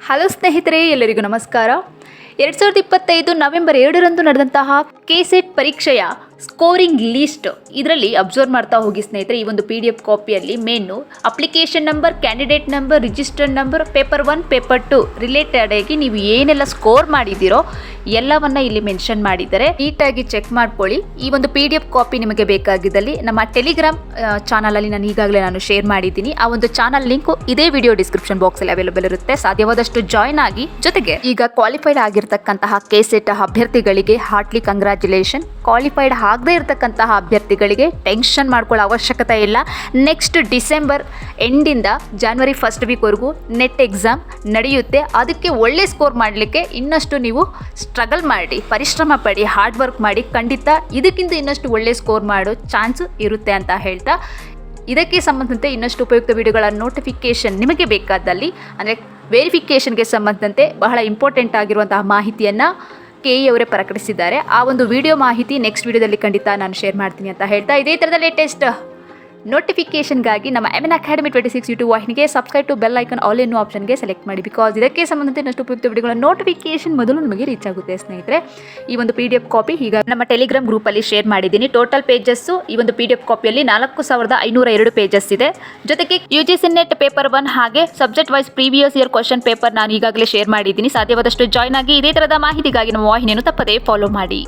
Hello ಸ್ನೇಹಿತರೆ, ಎಲ್ಲರಿಗೂ ನಮಸ್ಕಾರ. 2025 ನವೆಂಬರ್ 2ರಂದು ನಡೆದಂತಹ ಕೆಸೆಟ್ ಪರೀಕ್ಷೆಯ ಸ್ಕೋರಿಂಗ್ ಲಿಸ್ಟ್ ಇದರಲ್ಲಿ ಅಬ್ಸರ್ವ್ ಮಾಡ್ತಾ ಹೋಗಿ ಸ್ನೇಹಿತರೆ. ಈ ಒಂದು PDF ಕಾಪಿಯಲ್ಲಿ ಮೇನು application number, candidate number, registered number, paper 1, paper 2 related ಆಗಿ ನೀವು ಏನೆಲ್ಲ ಸ್ಕೋರ್ ಮಾಡಿದ್ದೀರೋ ಎಲ್ಲವನ್ನ ಇಲ್ಲಿ ಮೆನ್ಷನ್ ಮಾಡಿದ್ದಾರೆ. ನೀಟಾಗಿ ಚೆಕ್ ಮಾಡ್ಕೊಳ್ಳಿ. ಈ ಒಂದು PDF ಕಾಪಿ ನಿಮಗೆ ಬೇಕಾಗಿದ್ದಲ್ಲಿ ನಮ್ಮ ಟೆಲಿಗ್ರಾಮ್ ಚಾನಲಲ್ಲಿ ನಾನು ಈಗಾಗಲೇ ಶೇರ್ ಮಾಡಿದ್ದೀನಿ. ಆ ಒಂದು ಚಾನಲ್ ಲಿಂಕು ಇದೇ ವಿಡಿಯೋ ಡಿಸ್ಕ್ರಿಪ್ಷನ್ ಬಾಕ್ಸಲ್ಲಿ ಅವೈಲೇಬಲ್ ಇರುತ್ತೆ. ಸಾಧ್ಯವಾದಷ್ಟು ಜಾಯ್ನ್ ಆಗಿ. ಜೊತೆಗೆ ಈಗ ಕ್ವಾಲಿಫೈಡ್ ಆಗಿರ್ತಕ್ಕಂತಹ ಕೆಸೆಟ್ ಅಭ್ಯರ್ಥಿಗಳಿಗೆ ಹಾರ್ಟ್ಲಿ ಕಂಗ್ರ್ಯಾಚುಲೇಷನ್. ಕ್ವಾಲಿಫೈಡ್ ಆಗದೇ ಇರತಕ್ಕಂತಹ ಅಭ್ಯರ್ಥಿಗಳಿಗೆ ಟೆನ್ಷನ್ ಮಾಡ್ಕೊಳ್ಳೋ ಅವಶ್ಯಕತೆ ಇಲ್ಲ. ನೆಕ್ಸ್ಟ್ ಡಿಸೆಂಬರ್ ಎಂಡಿಂದ ಜನವರಿ 1st ವೀಕ್ವರೆಗೂ ನೆಟ್ ಎಕ್ಸಾಮ್ ನಡೆಯುತ್ತೆ. ಅದಕ್ಕೆ ಒಳ್ಳೆ ಸ್ಕೋರ್ ಮಾಡಲಿಕ್ಕೆ ಇನ್ನಷ್ಟು ನೀವು ಸ್ಟ್ರಗಲ್ ಮಾಡಿ, ಪರಿಶ್ರಮ ಪಡಿ, ಹಾರ್ಡ್ ವರ್ಕ್ ಮಾಡಿ. ಖಂಡಿತ ಇದಕ್ಕಿಂತ ಇನ್ನಷ್ಟು ಒಳ್ಳೆ ಸ್ಕೋರ್ ಮಾಡೋ ಚಾನ್ಸ್ ಇರುತ್ತೆ ಅಂತ ಹೇಳ್ತಾ, ಇದಕ್ಕೆ ಸಂಬಂಧಂತೆ ಇನ್ನಷ್ಟು ಉಪಯುಕ್ತ ವಿಡಿಯೋಗಳ ನೋಟಿಫಿಕೇಷನ್ ನಿಮಗೆ ಬೇಕಾದಲ್ಲಿ, ಅಂದರೆ ವೆರಿಫಿಕೇಷನ್ಗೆ ಸಂಬಂಧಂತೆ ಬಹಳ ಇಂಪಾರ್ಟೆಂಟ್ ಆಗಿರುವಂತಹ ಮಾಹಿತಿಯನ್ನು KE ಅವರೇ ಪ್ರಕಟಿಸಿದ್ದಾರೆ. ಆ ಒಂದು ವಿಡಿಯೋ ಮಾಹಿತಿ ನೆಕ್ಸ್ಟ್ ವಿಡಿಯೋದಲ್ಲಿ ಖಂಡಿತ ನಾನು ಶೇರ್ ಮಾಡ್ತೀನಿ ಅಂತ ಹೇಳ್ತಾ, ಇದೇ ಥರದ ಲೇಟೆಸ್ಟ್ ನೋಟಿಫಿಕೇಷನ್ಗಾಗಿ ನಮ್ಮ MN Academy 26 ಯೂಟ್ಯೂಬ್ ವಾಹಿನಿಗೆ subscribe to bell icon all ಎನ್ನುವ ಆಪ್ಷನ್ಗೆ ಸೆಲೆಕ್ಟ್ ಮಾಡಿ. ಬಿಕಾಸ್ ಇದಕ್ಕೆ ಸಂಬಂಧಿಸಿದ ಇನ್ನಷ್ಟು ಉಪಯುಕ್ತ ವಿಡಿಯೋಗಳ ನೋಟಿಫಿಕೇಷನ್ ಮೊದಲು ನಿಮಗೆ ರೀಚ್ ಆಗುತ್ತೆ ಸ್ನೇಹಿತರೆ. ಈ ಒಂದು PDF ಕಾಪಿ ಈಗ ನಮ್ಮ ಟೆಲಿಗ್ರಾಮ್ ಗ್ರೂಪಲ್ಲಿ ಶೇರ್ ಮಾಡಿದ್ದೀನಿ. ಟೋಟಲ್ ಪೇಜಸ್ಸು ಈ ಒಂದು PDF ಕಾಪಿಯಲ್ಲಿ 4502 ಪೇಜಸ್ ಇದೆ. ಜೊತೆಗೆ UGC ನೆಟ್ ಪೇಪರ್ 1 ಹಾಗೆ subject wise previous year question paper ನಾನು ಈಗಾಗಲೇ ಶೇರ್ ಮಾಡಿದ್ದೀನಿ. ಸಾಧ್ಯವಾದಷ್ಟು ಜಾಯ್ನ್ ಆಗಿ. ಇದೇ ಥರದ ಮಾಹಿತಿಗಾಗಿ ನಮ್ಮ ವಾಹಿನಿಯನ್ನು ತಪ್ಪದೇ ಫಾಲೋ ಮಾಡಿ.